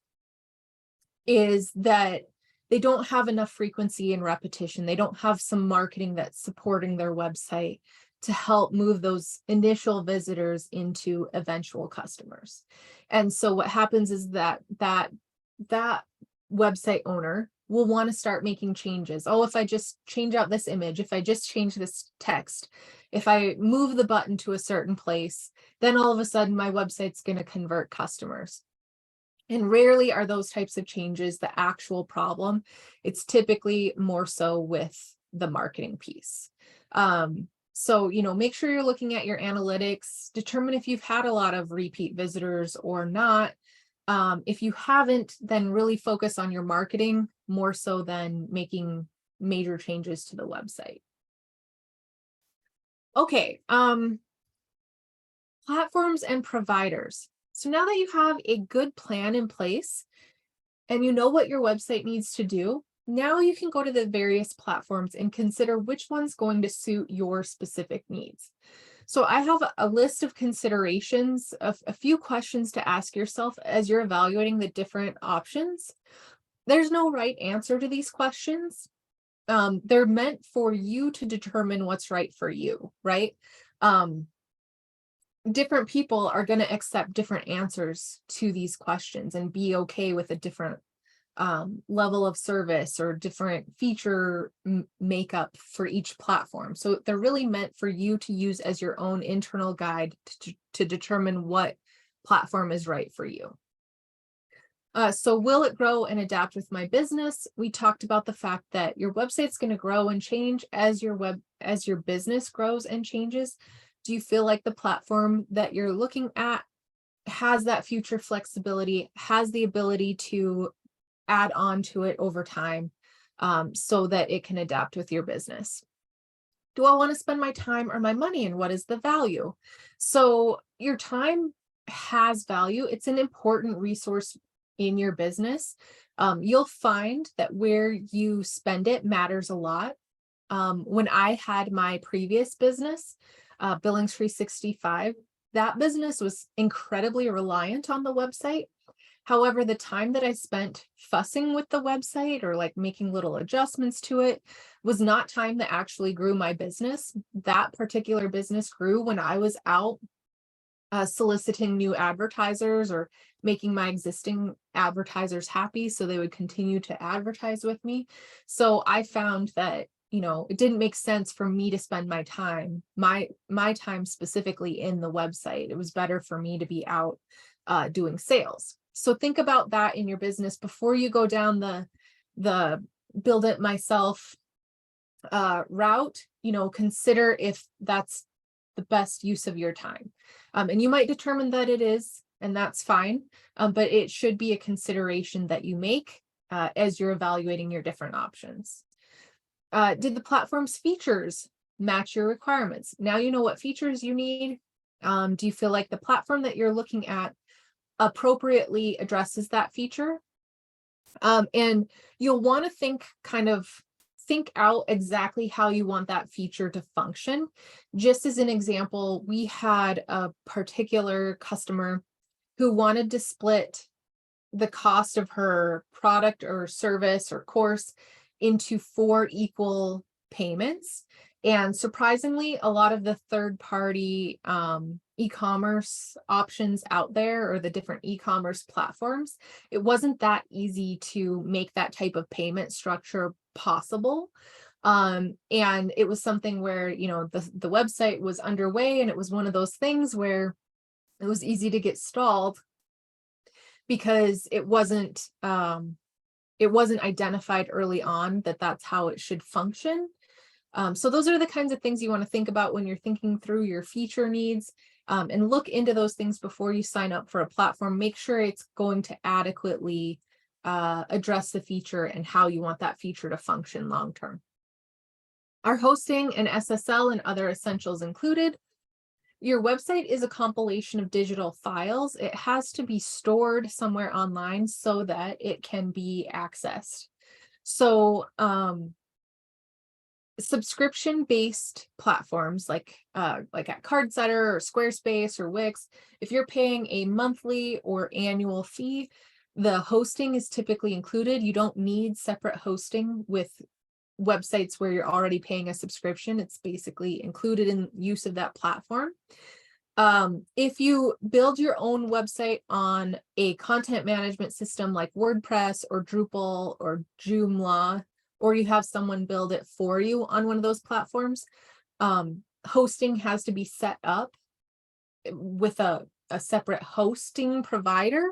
is that they don't have enough frequency and repetition. They don't have some marketing that's supporting their website to help move those initial visitors into eventual customers. And so what happens is that website owner will want to start making changes. Oh, if I just change out this image, if I just change this text, if I move the button to a certain place, then all of a sudden my website's going to convert customers. And rarely are those types of changes the actual problem. It's typically more so with the marketing piece. So, make sure you're looking at your analytics, determine if you've had a lot of repeat visitors or not. If you haven't, then really focus on your marketing more so than making major changes to the website. Okay, platforms and providers. So now that you have a good plan in place and you know what your website needs to do, now you can go to the various platforms and consider which one's going to suit your specific needs. So I have a list of considerations, of a few questions to ask yourself as you're evaluating the different options. There's no right answer to these questions. They're meant for you to determine what's right for you, right? Different people are going to accept different answers to these questions and be okay with a different level of service or different feature makeup for each platform. So they're really meant for you to use as your own internal guide to determine what platform is right for you. So will it grow and adapt with my business? We talked about the fact that your website's going to grow and change as your business grows and changes. Do you feel like the platform that you're looking at has that future flexibility, has the ability to add on to it over time, so that it can adapt with your business? Do I want to spend my time or my money, and what is the value? So your time has value. It's an important resource in your business. You'll find that where you spend it matters a lot. When I had my previous business, Billings 365, that business was incredibly reliant on the website. However, the time that I spent fussing with the website or like making little adjustments to it was not time that actually grew my business. That particular business grew when I was out soliciting new advertisers or making my existing advertisers happy so they would continue to advertise with me. So I found that, it didn't make sense for me to spend my time, my time specifically in the website. It was better for me to be out doing sales. So think about that in your business before you go down the build it myself route, consider if that's the best use of your time. And you might determine that it is, and that's fine, but it should be a consideration that you make as you're evaluating your different options. Did the platform's features match your requirements? Now you know what features you need. Do you feel like the platform that you're looking at appropriately addresses that feature? And you'll want to think out exactly how you want that feature to function. Just as an example, we had a particular customer who wanted to split the cost of her product or service or course into 4 equal payments. And surprisingly, a lot of the third-party e-commerce options out there, or the different e-commerce platforms, it wasn't that easy to make that type of payment structure possible. And it was something where, the website was underway, and it was one of those things where it was easy to get stalled because it wasn't identified early on that that's how it should function. So those are the kinds of things you want to think about when you're thinking through your feature needs, and look into those things before you sign up for a platform. Make sure it's going to adequately address the feature and how you want that feature to function long term. Are hosting and SSL and other essentials included? Your website is a compilation of digital files. It has to be stored somewhere online so that it can be accessed. So subscription-based platforms like at Cardsetter or Squarespace or Wix, if you're paying a monthly or annual fee, the hosting is typically included. You don't need separate hosting with websites where you're already paying a subscription. It's basically included in use of that platform. If you build your own website on a content management system like WordPress or Drupal or Joomla, or you have someone build it for you on one of those platforms, hosting has to be set up with a separate hosting provider.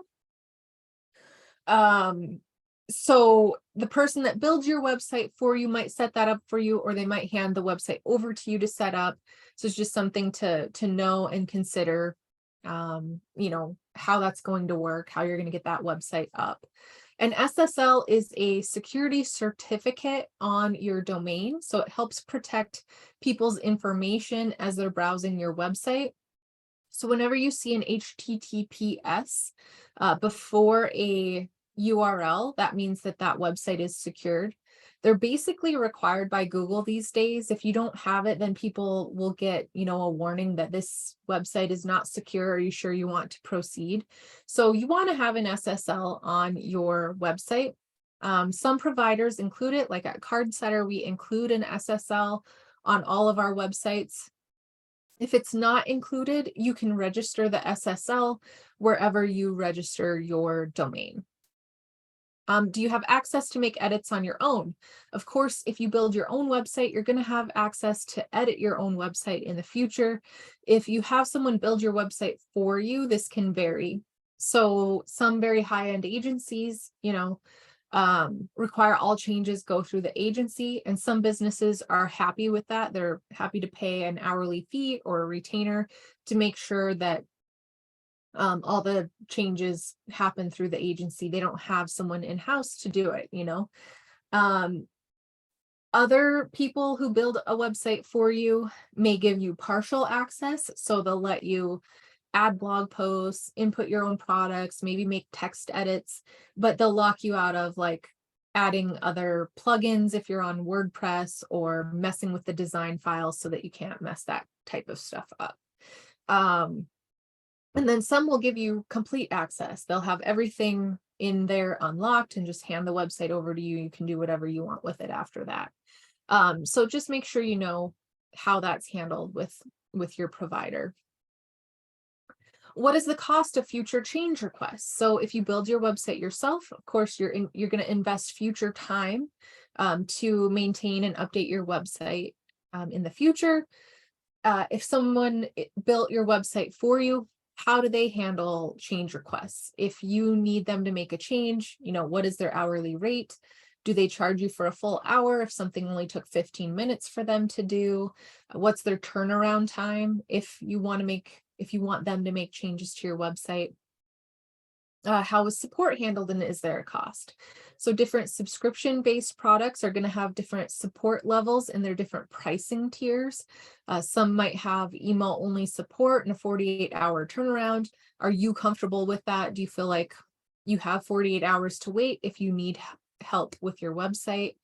So the person that builds your website for you might set that up for you, or they might hand the website over to you to set up. So it's just something to know and consider, how that's going to work, how you're going to get that website up. An SSL is a security certificate on your domain. So it helps protect people's information as they're browsing your website. So whenever you see an HTTPS before a URL, that means that website is secured. They're basically required by Google these days. If you don't have it, then people will get, a warning that this website is not secure. Are you sure you want to proceed? So you want to have an SSL on your website. Some providers include it, like at Cardsetter, we include an SSL on all of our websites. If it's not included, you can register the SSL wherever you register your domain. Do you have access to make edits on your own? Of course, if you build your own website, you're going to have access to edit your own website in the future. If you have someone build your website for you, this can vary. So some very high-end agencies, require all changes go through the agency, and some businesses are happy with that. They're happy to pay an hourly fee or a retainer to make sure that all the changes happen through the agency. They don't have someone in-house to do it, Other people who build a website for you may give you partial access. So they'll let you add blog posts, input your own products, maybe make text edits, but they'll lock you out of like adding other plugins if you're on WordPress, or messing with the design files so that you can't mess that type of stuff up. And then some will give you complete access. They'll have everything in there unlocked and just hand the website over to you. You can do whatever you want with it after that. So just make sure you know how that's handled with your provider. What is the cost of future change requests? So if you build your website yourself, of course, you're going to invest future time to maintain and update your website in the future. If someone built your website for you, how do they handle change requests? If you need them to make a change, what is their hourly rate? Do they charge you for a full hour if something only took 15 minutes for them to do? What's their turnaround time if you want them to make changes to your website? How is support handled, and is there a cost? So different subscription-based products are going to have different support levels and their different pricing tiers. Some might have email-only support and a 48-hour turnaround. Are you comfortable with that? Do you feel like you have 48 hours to wait if you need help with your website?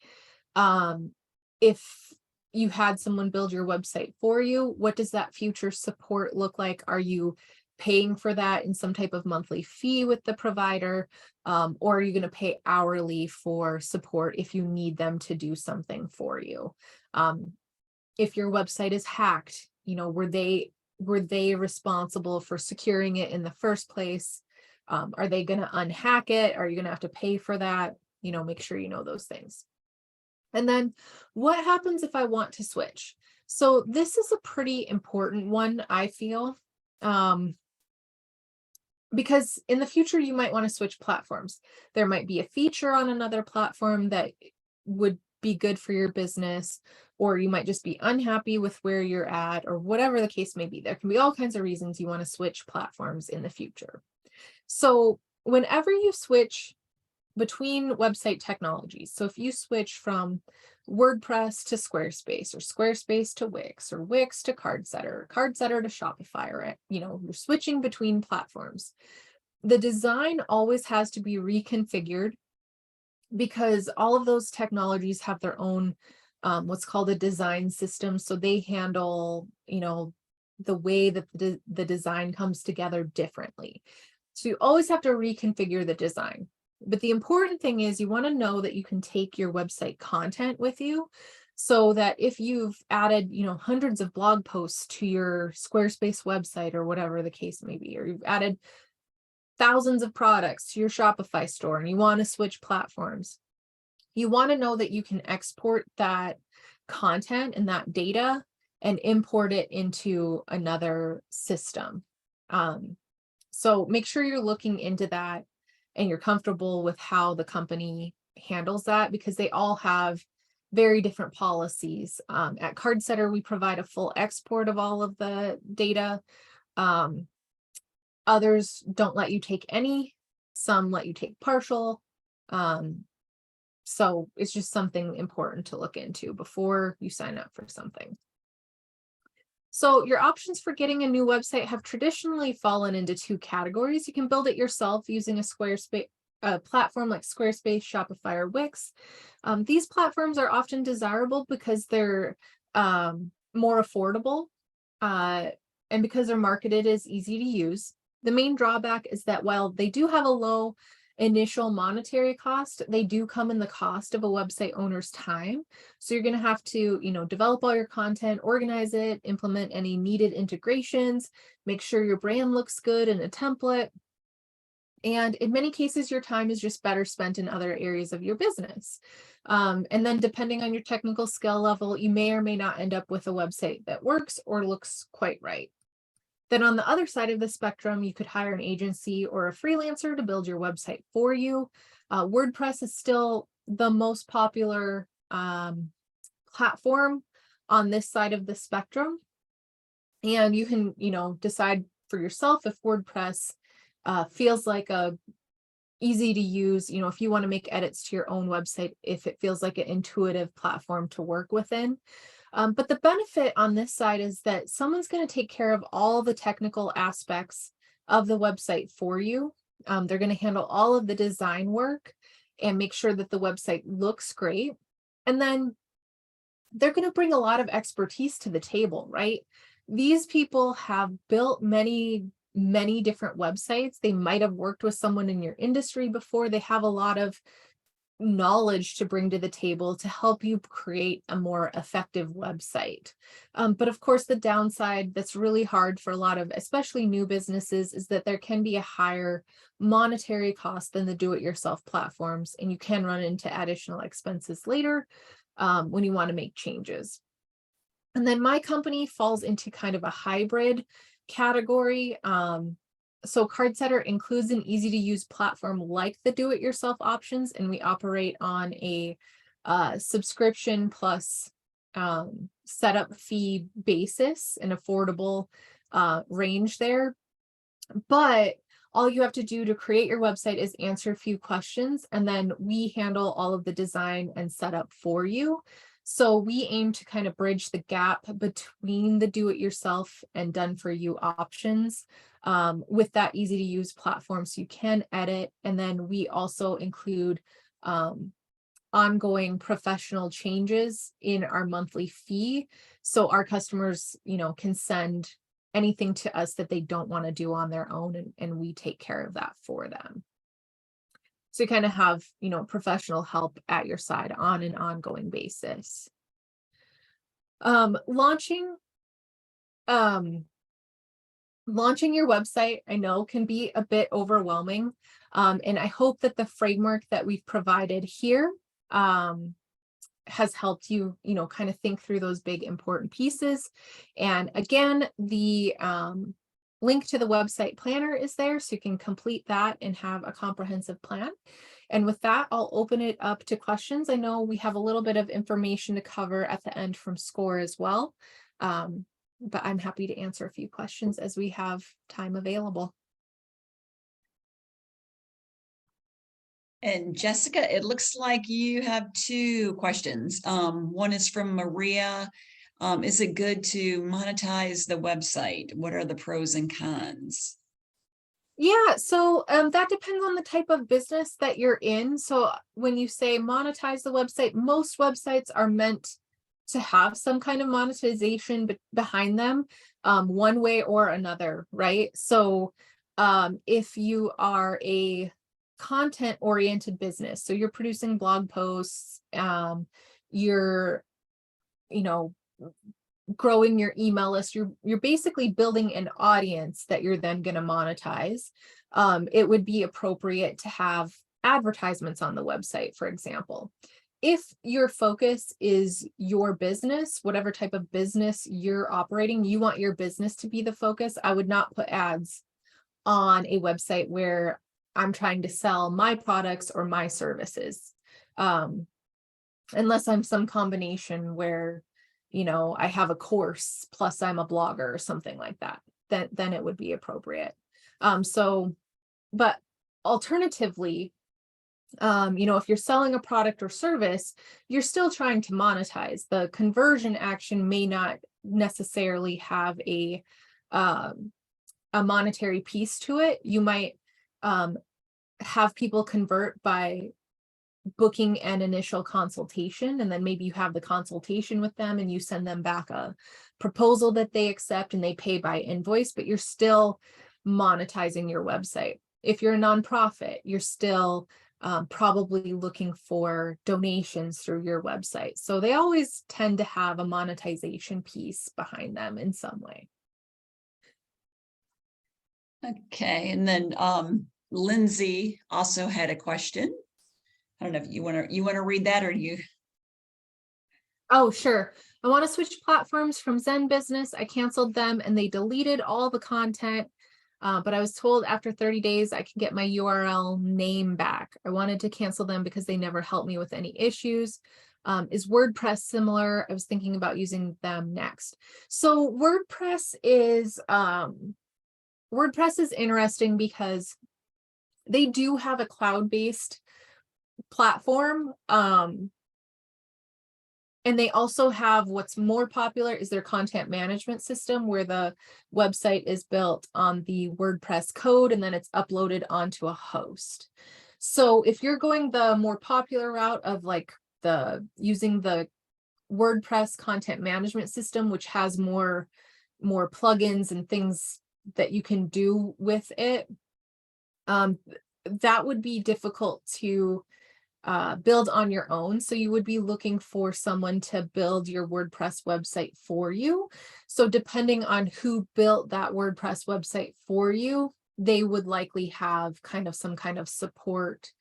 If you had someone build your website for you, what does that future support look like? Are you paying for that in some type of monthly fee with the provider? Or are you going to pay hourly for support if you need them to do something for you? If your website is hacked, were they responsible for securing it in the first place? Are they going to unhack it? Are you going to have to pay for that? Make sure you know those things. And then what happens if I want to switch? So this is a pretty important one, I feel. Because in the future, you might want to switch platforms. There might be a feature on another platform that would be good for your business, or you might just be unhappy with where you're at, or whatever the case may be. There can be all kinds of reasons you want to switch platforms in the future. So whenever you switch between website technologies, so if you switch from WordPress to Squarespace, or Squarespace to Wix, or Wix to CardSetter, or CardSetter to Shopify, or you're switching between platforms, the design always has to be reconfigured, because all of those technologies have their own what's called a design system. So they handle the way that the design comes together differently. So you always have to reconfigure the design. But the important thing is you want to know that you can take your website content with you, so that if you've added, hundreds of blog posts to your Squarespace website, or whatever the case may be, or you've added thousands of products to your Shopify store and you want to switch platforms, you want to know that you can export that content and that data and import it into another system. So make sure you're looking into that and you're comfortable with how the company handles that, because they all have very different policies. At CardSetter, we provide a full export of all of the data. Others don't let you take any, some let you take partial. So it's just something important to look into before you sign up for something. So your options for getting a new website have traditionally fallen into two categories. You can build it yourself using a Squarespace platform like Squarespace, Shopify, or Wix. These platforms are often desirable because they're more affordable, and because they're marketed as easy to use. The main drawback is that while they do have a low initial monetary cost, they do come in the cost of a website owner's time. So you're going to have to, develop all your content, organize it, implement any needed integrations, make sure your brand looks good in a template. And in many cases, your time is just better spent in other areas of your business. And then depending on your technical skill level, you may or may not end up with a website that works or looks quite right. Then on the other side of the spectrum, you could hire an agency or a freelancer to build your website for you. WordPress is still the most popular platform on this side of the spectrum. And you can, decide for yourself if WordPress feels like a easy to use, if you want to make edits to your own website, if it feels like an intuitive platform to work within. But the benefit on this side is that someone's going to take care of all the technical aspects of the website for you. They're going to handle all of the design work and make sure that the website looks great. And then they're going to bring a lot of expertise to the table, right? These people have built many different websites. They might have worked with someone in your industry before. They have a lot of knowledge to bring to the table to help you create a more effective website. But of course, the downside that's really hard for a lot of, especially new businesses, is that there can be a higher monetary cost than the do-it-yourself platforms, and you can run into additional expenses later when you want to make changes. And then my company falls into kind of a hybrid category. So Cardsetter includes an easy to use platform like the do-it-yourself options, and we operate on a subscription plus setup fee basis, an affordable range there. But all you have to do to create your website is answer a few questions, and then we handle all of the design and setup for you. So we aim to kind of bridge the gap between the do-it-yourself and done-for-you options with that easy to use platform, so you can edit. And then we also include ongoing professional changes in our monthly fee, so our customers, can send anything to us that they don't want to do on their own, and we take care of that for them. So you kind of have, professional help at your side on an ongoing basis. Launching your website, I know, can be a bit overwhelming. And I hope that the framework that we've provided here has helped you, kind of think through those big important pieces. And again, the link to the website planner is there, so you can complete that and have a comprehensive plan. And with that, I'll open it up to questions. I know we have a little bit of information to cover at the end from SCORE as well, but I'm happy to answer a few questions as we have time available. And Jessica, it looks like you have 2 questions. One is from Maria. Is it good to monetize the website? What are the pros and cons? Yeah, so that depends on the type of business that you're in. So when you say monetize the website, most websites are meant to have some kind of monetization behind them, one way or another, right? So if you are a content-oriented business, so you're producing blog posts, you're, growing your email list, you're basically building an audience that you're then going to monetize. It would be appropriate to have advertisements on the website, for example. If your focus is your business, whatever type of business you're operating, you want your business to be the focus, I would not put ads on a website where I'm trying to sell my products or my services. Unless I'm some combination where, I have a course plus I'm a blogger or something like that, then it would be appropriate. But alternatively, if you're selling a product or service, you're still trying to monetize. The conversion action may not necessarily have a monetary piece to it. You might have people convert by booking an initial consultation, and then maybe you have the consultation with them and you send them back a proposal that they accept and they pay by invoice, but you're still monetizing your website. If you're a nonprofit, you're still probably looking for donations through your website. So they always tend to have a monetization piece behind them in some way. Okay, and then Lindsay also had a question. I don't know if you want to read that, or you. Oh, sure. I want to switch platforms from Zen Business. I canceled them and they deleted all the content. But I was told after 30 days, I can get my URL name back. I wanted to cancel them because they never helped me with any issues. Is WordPress similar? I was thinking about using them next. So WordPress is interesting because they do have a cloud-based platform. And they also have, what's more popular is their content management system, where the website is built on the WordPress code and then it's uploaded onto a host. So if you're going the more popular route of using the WordPress content management system, which has more plugins and things that you can do with it, that would be difficult to build on your own. So you would be looking for someone to build your WordPress website for you. So depending on who built that WordPress website for you, they would likely have some kind of support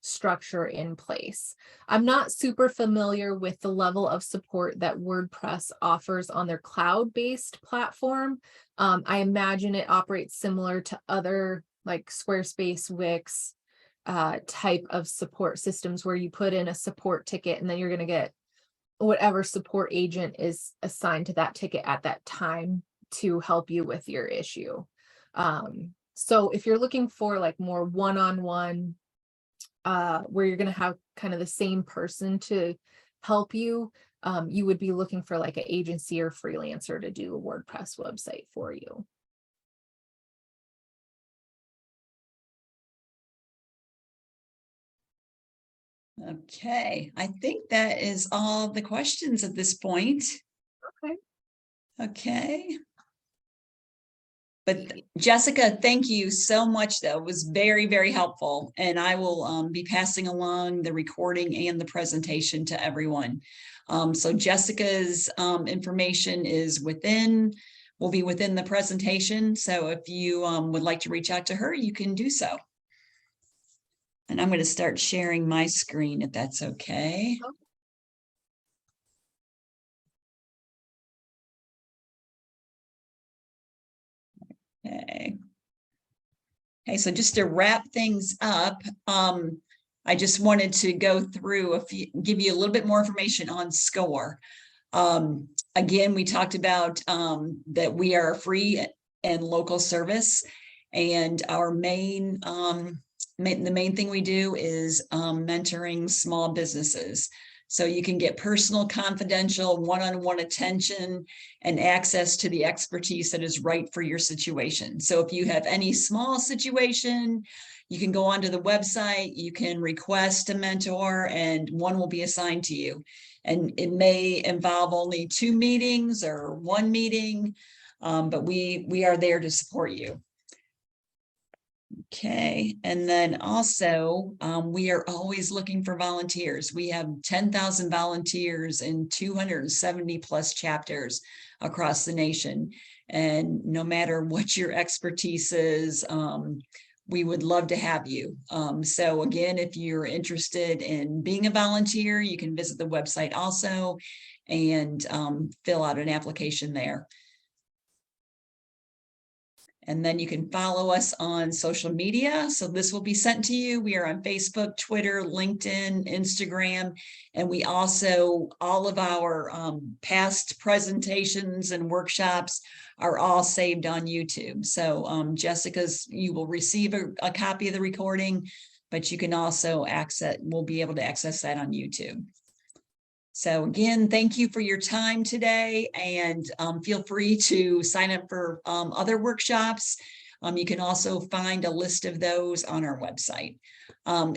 structure in place. I'm not super familiar with the level of support that WordPress offers on their cloud-based platform. I imagine it operates similar to other like Squarespace, Wix type of support systems where you put in a support ticket and then you're going to get whatever support agent is assigned to that ticket at that time to help you with your issue. So if you're looking for like more one-on-one, where you're going to have kind of the same person to help you, you would be looking for like an agency or freelancer to do a WordPress website for you. Okay, I think that is all the questions at this point. Okay. Okay. But Jessica, thank you so much. That was very, very helpful. And I will be passing along the recording and the presentation to everyone. So Jessica's information will be within the presentation. So if you would like to reach out to her, you can do so. And I'm going to start sharing my screen if that's okay. Okay. Okay, so just to wrap things up, I just wanted to go through give you a little bit more information on SCORE. Again, we talked about that we are a free and local service, and our the main thing we do is mentoring small businesses. So you can get personal, confidential, one-on-one attention and access to the expertise that is right for your situation. So if you have any small situation, you can go onto the website, you can request a mentor, and one will be assigned to you. And it may involve only 2 meetings or 1 meeting, but we are there to support you. Okay, and then also we are always looking for volunteers. We have 10,000 volunteers in 270 plus chapters across the nation. And no matter what your expertise is, we would love to have you. So again, if you're interested in being a volunteer, you can visit the website also and fill out an application there. And then you can follow us on social media. So this will be sent to you. We are on Facebook, Twitter, LinkedIn, Instagram, and we also, all of our past presentations and workshops are all saved on YouTube. So you will receive a copy of the recording, but you can also we'll be able to access that on YouTube. So again, thank you for your time today, and feel free to sign up for other workshops. You can also find a list of those on our website.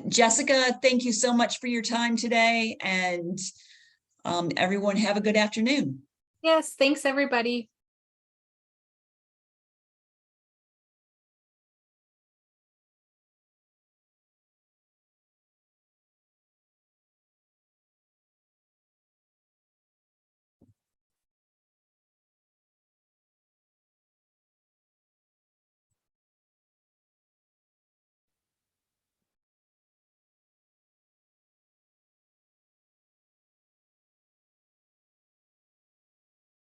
Jessica, thank you so much for your time today, and everyone have a good afternoon. Yes, thanks everybody.